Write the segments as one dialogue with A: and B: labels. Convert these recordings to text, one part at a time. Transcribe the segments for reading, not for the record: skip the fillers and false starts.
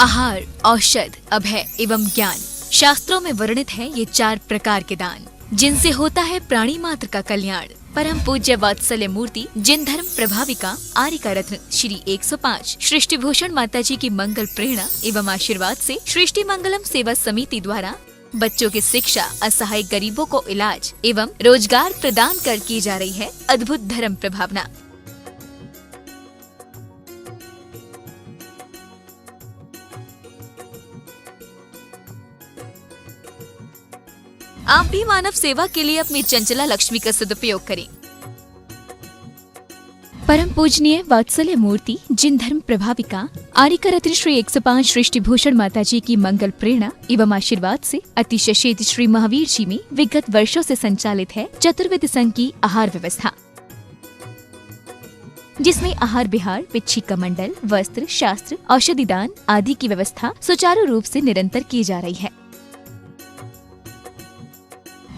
A: आहार, औषध, अभय एवं ज्ञान। शास्त्रों में वर्णित है ये 4 प्रकार के दान, जिनसे होता है प्राणी मात्र का कल्याण। परम पूज्य वात्सल्य मूर्ति जिन धर्म प्रभाविका आर्यिका रत्न श्री 105 सृष्टि भूषण माता जी की मंगल प्रेरणा एवं आशीर्वाद से सृष्टि मंगलम सेवा समिति द्वारा बच्चों की शिक्षा, असहाय गरीबों को इलाज एवं रोजगार प्रदान कर की जा रही है अद्भुत धर्म प्रभावना। आप भी मानव सेवा के लिए अपनी चंचला लक्ष्मी का सदुपयोग करें। परम पूजनीय वात्सल्य मूर्ति जिन धर्म प्रभाविका आर्यिका रत्न श्री 105 सृष्टि भूषण माता जी की मंगल प्रेरणा एवं आशीर्वाद से अतिशय श्री महावीर जी में विगत वर्षों से संचालित है चतुर्विध संघ की आहार व्यवस्था, जिसमें आहार विहार, पिच्छी का मंडल, वस्त्र, शास्त्र, औषधि दान आदि की व्यवस्था सुचारू रूप से निरंतर की जा रही है।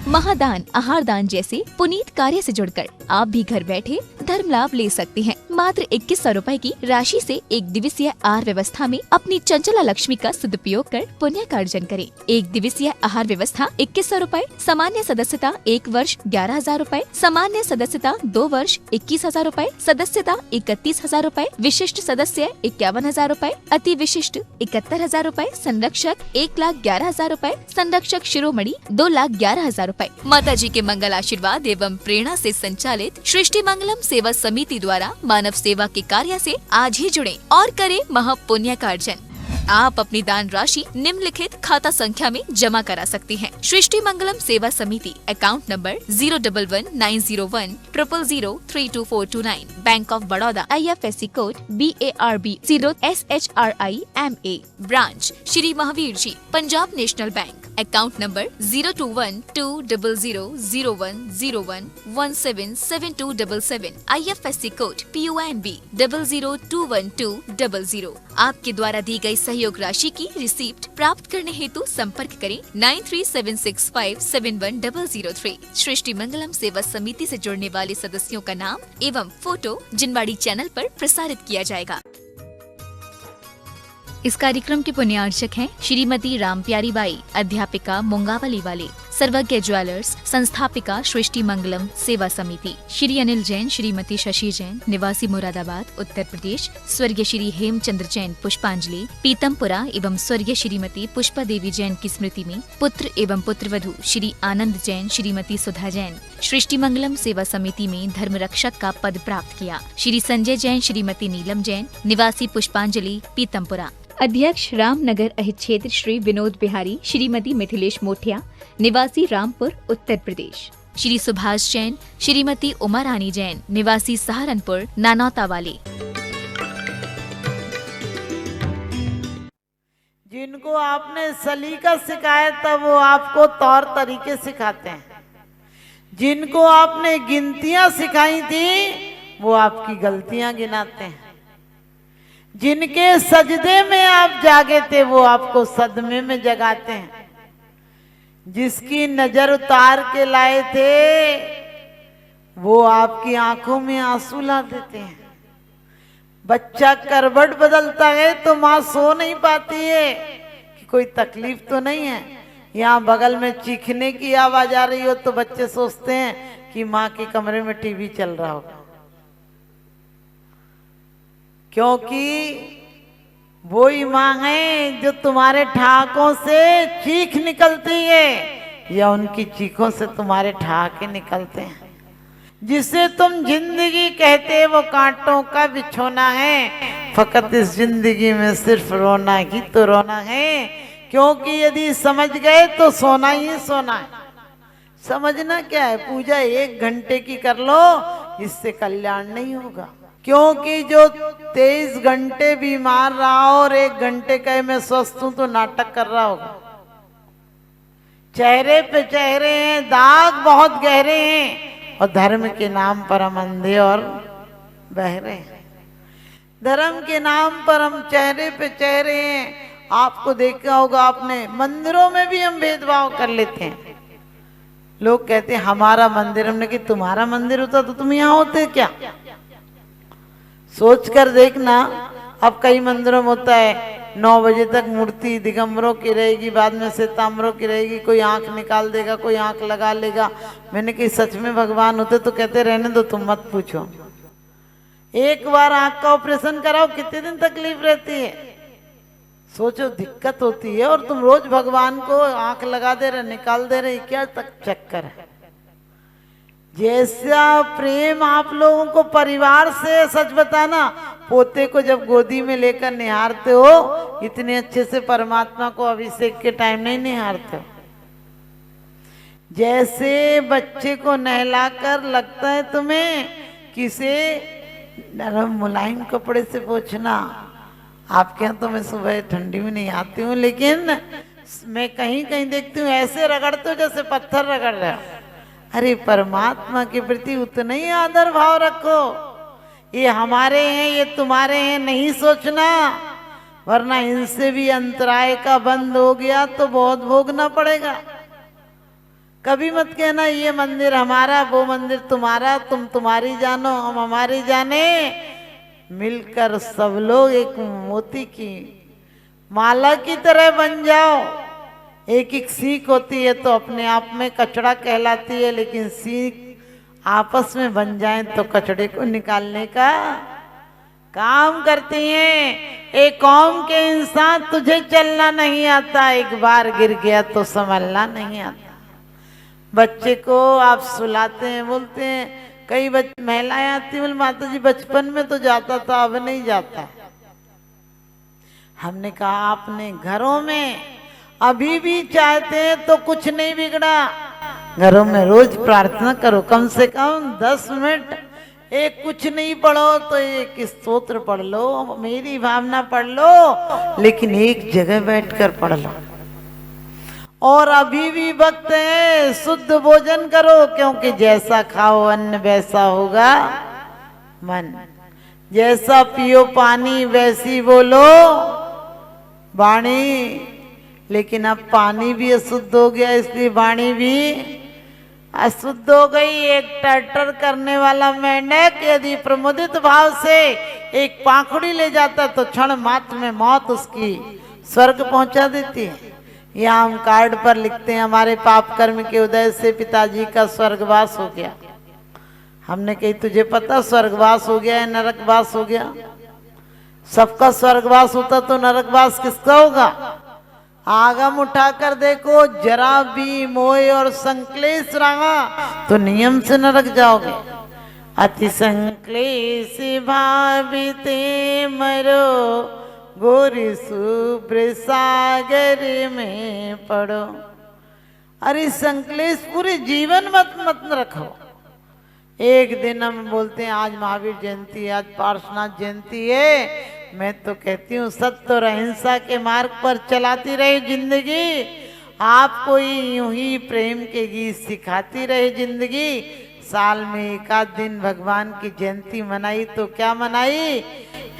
A: महादान, आहार दान जैसे पुनीत कार्य से जुड़कर आप भी घर बैठे धर्म लाभ ले सकते हैं। मात्र 2100 रुपए की राशि से एक दिवसीय आहार व्यवस्था में अपनी चंचला लक्ष्मी का सदुपयोग कर पुण्य का अर्जन करें। एक दिवसीय आहार व्यवस्था 2100 रुपए, सामान्य सदस्यता 1 वर्ष 11,000 रुपए, सामान्य सदस्यता 2 वर्ष 21,000 रुपए, सदस्यता 31,000 रुपए, विशिष्ट सदस्य 51,000 रुपए, अति विशिष्ट 71,000 रुपए, संरक्षक 1,11,000 रुपए, संरक्षक शिरोमणि 2,11,000 रुपए। माता जी के मंगल आशीर्वाद एवं प्रेरणा से संचालित सृष्टि मंगलम सेवा समिति द्वारा मानव सेवा के कार्य से आज ही जुड़े और करें महापुण्य का अर्जन। आप अपनी दान राशि निम्नलिखित खाता संख्या में जमा करा सकते हैं। सृष्टि Mangalam Seva Samiti, account number 011901000322429, Bank of Baroda, IFSC code BARB 0SHRIMA, branch Shri Mahavir ji, Punjab National Bank, account number 021200101177277, IFSC code PONB 0021200। आपके द्वारा दी गई सहयोग राशि की रिसीप्ट प्राप्त करने हेतु संपर्क करें 9376571003। सृष्टि मंगलम सेवा समिति से जुड़ने वाले सदस्यों का नाम एवं फोटो जिनवाड़ी चैनल पर प्रसारित किया जाएगा। इस कार्यक्रम के पुण्यार्चक हैं श्रीमती रामप्यारी बाई, अध्यापिका मुंगावली वाले, सर्वज्ञ ज्वेलर्स, संस्थापिका सृष्टि मंगलम सेवा समिति, श्री अनिल जैन, श्रीमती शशि जैन, निवासी मुरादाबाद उत्तर प्रदेश, स्वर्गीय श्री हेमचंद्र जैन पुष्पांजलि पीतमपुरा एवं स्वर्गीय श्रीमती पुष्पा देवी जैन की स्मृति में पुत्र एवं पुत्रवधू श्री आनंद जैन, श्रीमती सुधा जैन सृष्टि मंगलम सेवा समिति में धर्म रक्षक का पद प्राप्त किया। श्री संजय जैन, श्रीमती नीलम जैन, निवासी पुष्पांजलि पीतमपुरा। अध्यक्ष रामनगर अहित क्षेत्र श्री विनोद बिहारी, श्रीमती मिथिलेश मोठिया, निवासी रामपुर उत्तर प्रदेश। श्री सुभाष जैन, श्रीमती उमा रानी जैन, निवासी सहारनपुर नानौता वाले।
B: जिनको आपने सलीका सिखाया था वो आपको तौर तरीके सिखाते हैं, जिनको आपने गिनतियां सिखाई थी वो आपकी गलतियां गिनाते हैं, जिनके सजदे में आप जागे थे वो आपको सदमे में जगाते हैं, जिसकी नजर उतार के लाए थे वो आपकी आंखों में आंसू ला देते हैं। बच्चा करवट बदलता है तो माँ सो नहीं पाती है कि कोई तकलीफ तो नहीं है। यहाँ बगल में चीखने की आवाज आ रही हो तो बच्चे सोचते हैं कि माँ के कमरे में टीवी चल रहा होगा, क्योंकि वही माँ है जो तुम्हारे ठहाकों से चीख निकलती है या उनकी चीखों से तुम्हारे ठहाके निकलते हैं। जिसे तुम जिंदगी कहते वो कांटों का बिछोना है, फकत इस जिंदगी में सिर्फ रोना ही तो रोना है, क्योंकि यदि समझ गए तो सोना ही सोना है। समझना क्या है, पूजा 1 घंटे की कर लो, इससे कल्याण नहीं होगा। क्योंकि जो 23 घंटे बीमार रहा और 1 घंटे कहे मैं स्वस्थ हूं तो नाटक कर रहा होगा। चेहरे पे चेहरे हैं, दाग बहुत गहरे हैं और धर्म के नाम पर हम अंधे और बहरे हैं। धर्म के नाम पर हम चेहरे पे चेहरे हैं। आपको देखा होगा आपने, मंदिरों में भी हम भेदभाव कर लेते हैं। लोग कहते हैं हमारा मंदिर, हमने कि तुम्हारा मंदिर होता तो तुम यहाँ होते क्या? सोच कर देखना, अब कई मंदिरों में होता है 9 बजे तक मूर्ति दिगंबरों की रहेगी, बाद में श्वेतांबरों की रहेगी, कोई आंख निकाल देगा, कोई आंख लगा लेगा। मैंने कही सच में भगवान होते तो कहते रहने दो, तुम मत पूछो। एक बार आंख का ऑपरेशन कराओ, कितने दिन तकलीफ रहती है, सोचो, दिक्कत होती है। और तुम रोज भगवान को आंख लगा दे रहे, निकाल दे रहे, क्या तक चक्कर है। जैसा प्रेम आप लोगों को परिवार से, सच बताना, पोते को जब गोदी में लेकर निहारते हो, इतने अच्छे से परमात्मा को अभिषेक के टाइम नहीं निहारते हो। जैसे बच्चे को नहलाकर लगता है तुम्हें किसे नरम मुलायम कपड़े से पोंछना। आपके यहाँ तो मैं सुबह ठंडी में नहीं आती हूँ, लेकिन मैं कहीं कहीं देखती हूँ ऐसे रगड़ते हो जैसे पत्थर रगड़ रहे हो। अरे परमात्मा के प्रति उतना ही आदर भाव रखो। ये हमारे हैं, ये तुम्हारे हैं नहीं सोचना, वरना इनसे भी अंतराय का बंद हो गया तो बहुत भोगना पड़ेगा। कभी मत कहना ये मंदिर हमारा, वो मंदिर तुम्हारा, तुम तुम्हारी जानो, हम हमारी जाने। मिलकर सब लोग एक मोती की माला की तरह बन जाओ। एक एक सीख होती है तो अपने आप में कचड़ा कहलाती है, लेकिन सीख आपस में बन जाए तो कचड़े को निकालने का काम करती हैं। एक कौम के इंसान, तुझे चलना नहीं आता, एक बार गिर गया तो संभलना नहीं आता। बच्चे को आप सुलाते हैं, बोलते हैं, कई महिलाएं आती, बोले माता जी बचपन में तो जाता था, अब नहीं जाता। हमने कहा आपने घरों में अभी भी चाहते हैं तो कुछ नहीं बिगड़ा। घरों में रोज प्रार्थना करो, कम से कम 10 मिनट। एक कुछ नहीं पढ़ो तो एक स्तोत्र पढ़ लो, मेरी भावना पढ़ लो, लेकिन एक जगह बैठकर पढ़ लो। और अभी भी वक्त है, शुद्ध भोजन करो, क्योंकि जैसा खाओ अन्न वैसा होगा मन। जैसा पियो पानी वैसी बोलो वाणी। लेकिन अब पानी भी अशुद्ध हो गया, इसलिए वाणी भी अशुद्ध हो गई। एक टर्टर करने वाला मेंढक यदि प्रमुदित भाव से एक पाखुड़ी ले जाता तो क्षण मात्र में मौत उसकी स्वर्ग पहुंचा देती है। यहाँ हम कार्ड पर लिखते हैं हमारे पाप कर्म के उदय से पिताजी का स्वर्गवास हो गया। हमने कही तुझे पता स्वर्गवास हो गया है नरकवास हो गया? सबका स्वर्गवास होता तो नरकवास किसका होगा? आगम उठाकर देखो, जरा भी मोह और संक्लेश रहा तो नियम से नरक जाओगे। अति संक्लेश भाविते मरो, गोरी शुभ्र सागर में पड़ो। अरे संक्लेश पूरे जीवन मत रखो। एक दिन हम बोलते हैं आज महावीर जयंती है, आज पार्श्वनाथ जयंती है। मैं तो कहती हूँ सत्य और अहिंसा के मार्ग पर चलाती रहे जिंदगी। आपको यूं ही प्रेम के गीत सिखाती रहे जिंदगी। साल में एक आध दिन भगवान की जयंती मनाई तो क्या मनाई,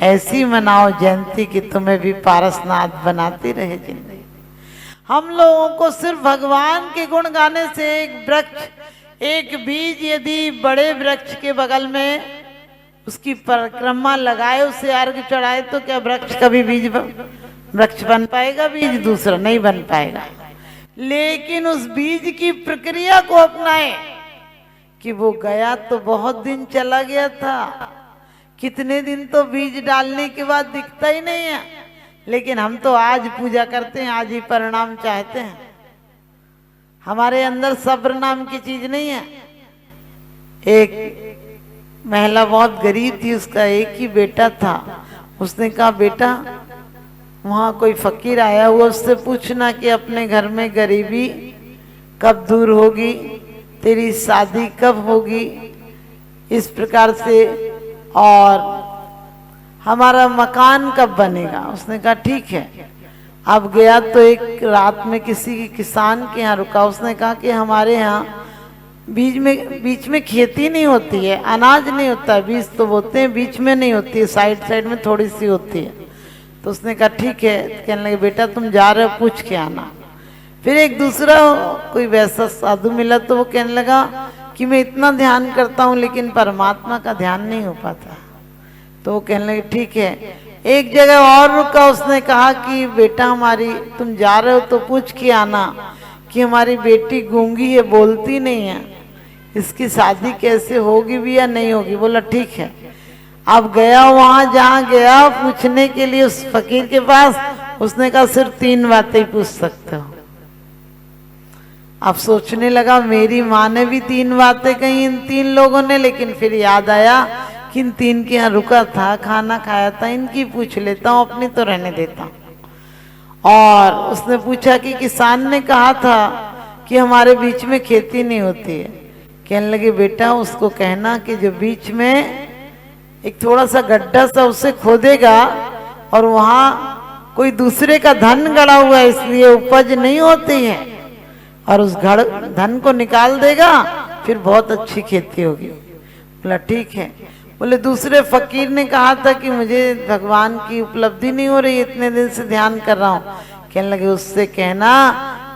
B: ऐसी मनाओ जयंती कि तुम्हें भी पारसनाथ बनाती रहे जिंदगी। हम लोगों को सिर्फ भगवान के गुण गाने से एक वृक्ष, एक बीज यदि बड़े वृक्ष के बगल में उसकी परिक्रमा लगाए, उसे अर्घ चढ़ाए तो क्या वृक्ष कभी वृक्ष बन पाएगा? बीज दूसरा नहीं बन पाएगा। लेकिन उस बीज की प्रक्रिया को अपनाए कि वो गया तो बहुत दिन चला गया था, कितने दिन तो बीज डालने के बाद दिखता ही नहीं है। लेकिन हम तो आज पूजा करते हैं, आज ही परिणाम चाहते हैं। हमारे अंदर सब्र नाम की चीज नहीं है। एक महिला बहुत गरीब थी, उसका एक ही बेटा था। उसने कहा बेटा वहाँ कोई फकीर आया हुआ, उससे पूछना कि अपने घर में गरीबी कब दूर होगी, तेरी शादी कब होगी, इस प्रकार से, और हमारा मकान कब बनेगा। उसने कहा ठीक है। अब गया तो एक रात में किसी किसान के यहाँ रुका। उसने कहा कि हमारे यहाँ बीच में खेती नहीं होती है, अनाज नहीं होता है, बीज तो बोते हैं, बीच में नहीं होती है, साइड में थोड़ी सी होती है। तो उसने कहा ठीक है। कहने लगे बेटा तुम जा रहे हो, पूछ के आना। फिर एक दूसरा कोई वैसा साधु मिला तो वो कहने लगा कि मैं इतना ध्यान करता हूँ लेकिन परमात्मा का ध्यान नहीं हो पाता। तो वो कहने लगे ठीक है। एक जगह और रुका, उसने कहा कि बेटा हमारी, तुम जा रहे हो तो पूछ के आना कि हमारी बेटी गूंगी है, बोलती नहीं है, इसकी शादी कैसे होगी भी या नहीं होगी। बोला ठीक है। अब गया वहां जहाँ गया पूछने के लिए उस फकीर के पास, उसने कहा सिर्फ 3 बातें ही पूछ सकते हो। अब सोचने लगा मेरी माँ ने भी 3 बातें कही इन 3 लोगों ने, लेकिन फिर याद आया कि इन 3 के यहाँ रुका था, खाना खाया था, इनकी पूछ लेता हूँ, अपनी तो रहने देता हूँ। और उसने पूछा कि किसान ने कहा था कि हमारे बीच में खेती नहीं होती है। कहने लगे बेटा उसको कहना कि जो बीच में एक थोड़ा सा गड्ढा सा उसे खोदेगा और वहाँ कोई दूसरे का धन गड़ा हुआ है, इसलिए उपज नहीं होती है, और उस धन को निकाल देगा, फिर बहुत अच्छी खेती होगी। बोला ठीक है। बोले दूसरे फकीर ने कहा था कि मुझे भगवान की उपलब्धि नहीं हो रही, इतने दिन से ध्यान कर रहा हूँ। कहने लगे उससे कहना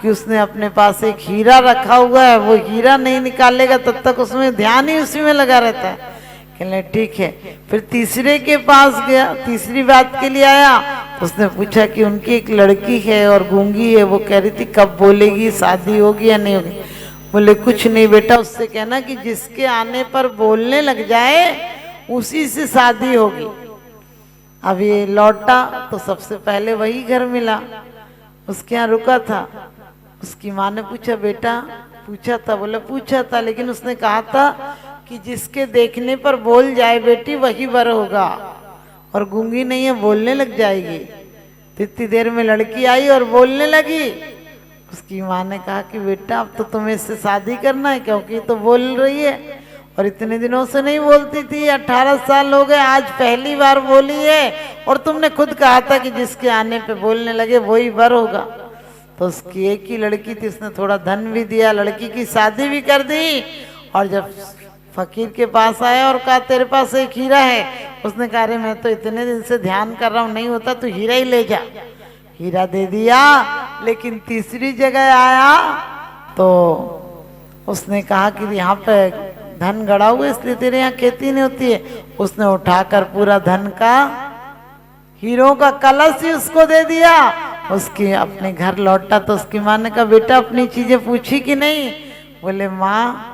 B: कि उसने अपने पास एक हीरा रखा हुआ है, वो हीरा नहीं निकालेगा तब तक उसमें ध्यान ही उसी में लगा रहता है। कहने ठीक है। फिर तीसरे के पास गया, तीसरी बात के लिए आया, उसने पूछा कि उनकी एक लड़की है और गूंगी है, वो कह रही थी कब बोलेगी, शादी होगी या नहीं होगी। बोले कुछ नहीं बेटा, उससे कहना कि जिसके आने पर बोलने लग जाए उसी से शादी होगी। अब ये लौटा तो सबसे पहले वही घर मिला, उसके यहाँ रुका था। उसकी माँ ने पूछा बेटा पूछा था? बोले पूछा था, लेकिन उसने कहा था कि जिसके देखने पर बोल जाए बेटी वही वर होगा, और गूंगी नहीं है, बोलने लग जाएगी। तो इतनी देर में लड़की आई और बोलने लगी। उसकी माँ ने कहा कि बेटा अब तो तुम्हें इससे शादी करना है, क्योंकि तो बोल रही है और इतने दिनों से नहीं बोलती थी, 18 साल हो गए, आज पहली बार बोली है, और तुमने खुद कहा था कि जिसके आने पे बोलने लगे वही वर होगा। तो उसकी एक ही लड़की थी, उसने थोड़ा धन भी दिया, लड़की की शादी भी कर दी। और जब फकीर के पास आया और कहा तेरे पास एक हीरा है, उसने कहा अरे मैं तो इतने दिन से ध्यान कर रहा हूँ, नहीं होता तो हीरा ही ले जा। हीरा दे दिया। लेकिन तीसरी जगह आया तो उसने कहा कि यहाँ पे धन गड़ा हुआ इसलिए तेरे यहाँ खेती नहीं होती है। उसने उठाकर पूरा धन का, हीरों का कलश ही उसको दे दिया। उसकी अपने घर लौटा तो उसकी माँ ने कहा बेटा अपनी चीजें पूछी कि नहीं? बोले माँ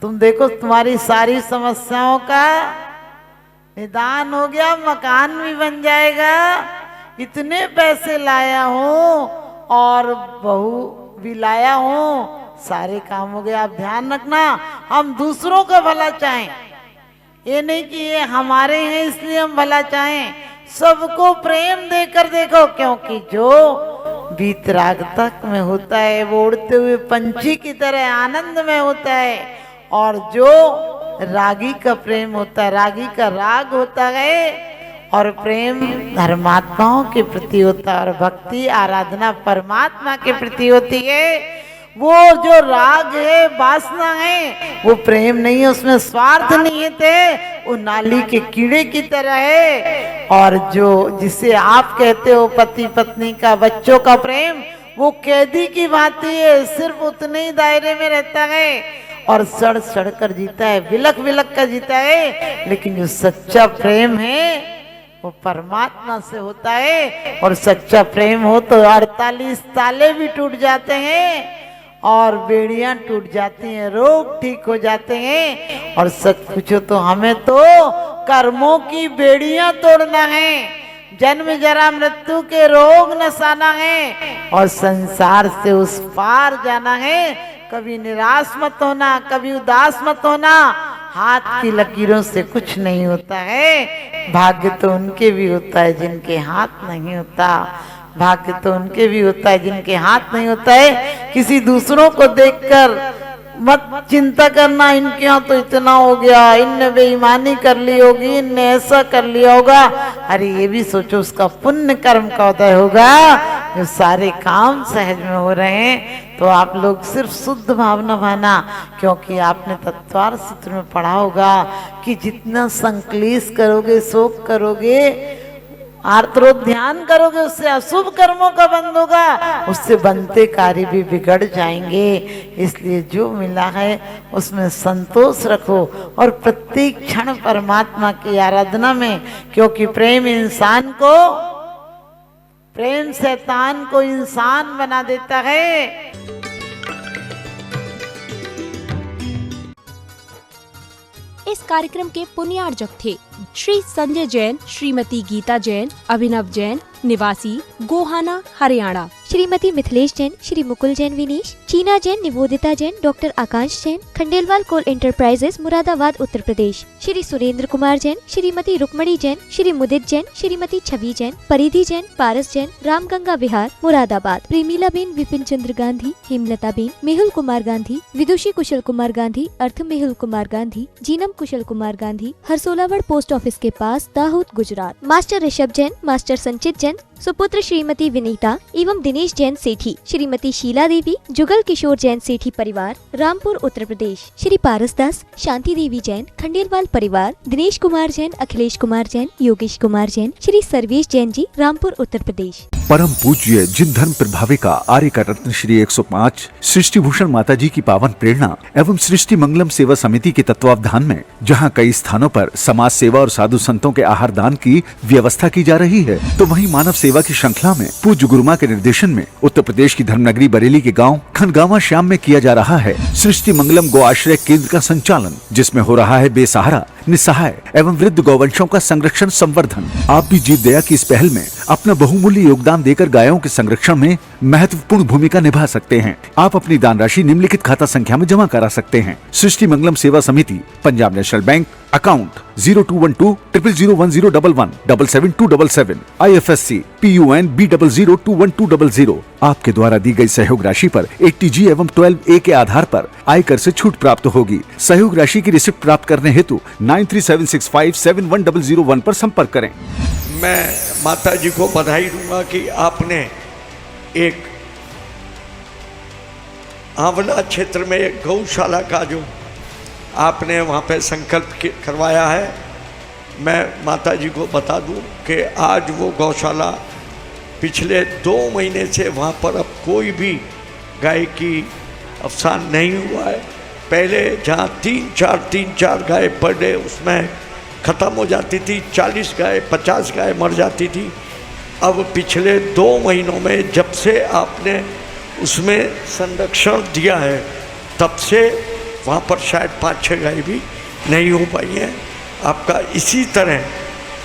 B: तुम देखो तुम्हारी सारी समस्याओं का निदान हो गया, मकान भी बन जाएगा, इतने पैसे लाया हूँ और बहू भी लाया हूँ, सारे काम हो गए। आप ध्यान रखना हम दूसरों का भला चाहें, ये नहीं कि ये हमारे हैं इसलिए हम भला चाहें। सबको प्रेम देकर देखो, क्योंकि जो वीतराग तक में होता है वो उड़ते हुए पंछी की तरह आनंद में होता है, और जो रागी का प्रेम होता है, रागी का राग होता है, और प्रेम धर्मात्माओं के प्रति होता है, और भक्ति आराधना परमात्मा के प्रति होती है। वो जो राग है, वासना है, वो प्रेम नहीं है, उसमें स्वार्थ नहीं है, वो नाली के कीड़े की तरह है। और जो जिसे आप कहते हो पति पत्नी का, बच्चों का प्रेम, वो कैदी की भांति है, सिर्फ उतने ही दायरे में रहता है और सड़ सड़ कर जीता है, विलक विलक कर जीता है। लेकिन जो सच्चा प्रेम है वो परमात्मा से होता है, और सच्चा प्रेम हो तो 48 ताले भी टूट जाते हैं और बेड़ियां टूट जाती हैं, रोग ठीक हो जाते हैं। और सच पूछो तो हमें तो कर्मों की बेड़ियां तोड़ना है, जन्म जरा मृत्यु के रोग नसाना है, और संसार से उस पार जाना है। कभी निराश मत होना, कभी उदास मत होना, हाथ की लकीरों से कुछ नहीं होता है। भाग्य तो उनके भी होता है जिनके हाथ नहीं होता, भाग्य तो उनके भी होता है जिनके हाथ नहीं होता है। किसी दूसरों को देखकर मत चिंता करना इनके यहाँ तो इतना हो गया, इनने बेईमानी कर ली होगी, इनने ऐसा कर लिया होगा। अरे ये भी सोचो उसका पुण्य कर्म का उदय होगा, जो सारे काम सहज में हो रहे हैं। तो आप लोग सिर्फ शुद्ध भावना भाना, क्योंकि आपने तत्वार सूत्र में पढ़ा होगा कि जितना संक्लेश करोगे, शोक करोगे, आर्तरोध ध्यान करोगे उससे अशुभ कर्मों का बंध होगा, उससे बनते कार्य भी बिगड़ जाएंगे। इसलिए जो मिला है उसमें संतोष रखो और प्रत्येक क्षण परमात्मा की आराधना में, क्योंकि प्रेम शैतान को इंसान बना देता है।
C: इस कार्यक्रम के पुण्यार्जक थे श्री संजय जैन, श्रीमती गीता जैन, अभिनव जैन, निवासी गोहाना, हरियाणा।
D: श्रीमती मिथिलेश जैन, श्री मुकुल जैन विनीश, चीना जैन, निवोदिता जैन, डॉक्टर आकांश जैन, खंडेलवाल कोल एंटरप्राइजेस, मुरादाबाद, उत्तर प्रदेश। श्री सुरेंद्र कुमार जैन, श्रीमती रुक्मणी जैन, श्री मुदित जैन, श्रीमती छवि जैन, परिधि जैन, पारस जैन, रामगंगा विहार, मुरादाबाद। प्रेमीला बेन, विपिन चंद्र गांधी, हेमलता बेन, मेहुल कुमार गांधी, विदुषी कुशल कुमार गांधी, अर्थ मेहुल कुमार गांधी, जीनम कुशल कुमार गांधी, हरसोलावड़ पोस्ट ऑफिस के पास, दाहोद, गुजरात। मास्टर ऋषभ जैन, मास्टर संचित जैन, सुपुत्र श्रीमती विनीता एवं दिनेश जैन सेठी, श्रीमती शीला देवी, जुगल किशोर जैन सेठी परिवार, रामपुर, उत्तर प्रदेश। श्री पारस दास, शांति देवी जैन, खंडेलवाल परिवार, दिनेश कुमार जैन, अखिलेश कुमार जैन, योगेश कुमार जैन, श्री सर्वेश जैन जी, रामपुर, उत्तर प्रदेश।
E: परम पूज्य जिन धर्म प्रभाविका आर्य का रत्न श्री 105 सृष्टि भूषण माता जी की पावन प्रेरणा एवं सृष्टि मंगलम सेवा समिति के तत्वावधान में जहां कई स्थानों पर समाज सेवा और साधु संतों के आहार दान की व्यवस्था की जा रही है, तो वहीं मानव सेवा की श्रृंखला में पूज्य गुरुमा के निर्देशन में उत्तर प्रदेश की धर्मनगरी बरेली के गांव खनगावा श्याम में किया जा रहा है सृष्टि मंगलम गो आश्रय केंद्र का संचालन, जिसमें हो रहा है बेसहारा, निसहाय एवं वृद्ध गौवंशों का संरक्षण संवर्धन। आप भी जीव दया की इस पहल में अपना बहुमूल्य योगदान देकर गायों के संरक्षण में महत्वपूर्ण भूमिका निभा सकते हैं। आप अपनी दान राशि निम्नलिखित खाता संख्या में जमा करा सकते हैं। सृष्टि मंगलम सेवा समिति, Punjab National Bank, account 0212000111777277, IFSC PUN B00212000। आपके द्वारा दी गई सहयोग राशि पर 80G एवं 12A के आधार पर आयकर से छूट प्राप्त होगी। सहयोग राशि की रिसिप्ट प्राप्त करने हेतु 9376571001 पर संपर्क करें।
F: मैं माता जी को बधाई दूंगा कि आपने एक आंवला क्षेत्र में एक गौशाला का जो आपने वहाँ पे संकल्प करवाया है। मैं माता जी को बता दूं कि आज वो गौशाला पिछले 2 महीने से वहाँ पर अब कोई भी गाय की अवसान नहीं हुआ है। पहले जहाँ 3-4 गाय पर डे उसमें ख़त्म हो जाती थी, 40 गाय 50 गाय मर जाती थी। अब पिछले 2 महीनों में जब से आपने उसमें संरक्षण दिया है तब से वहाँ पर शायद 5-6 गाय भी नहीं हो पाई हैं। आपका इसी तरह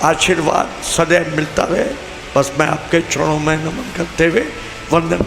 F: आशीर्वाद सदैव मिलता रहे, बस मैं आपके चरणों में नमन करते हुए वंदन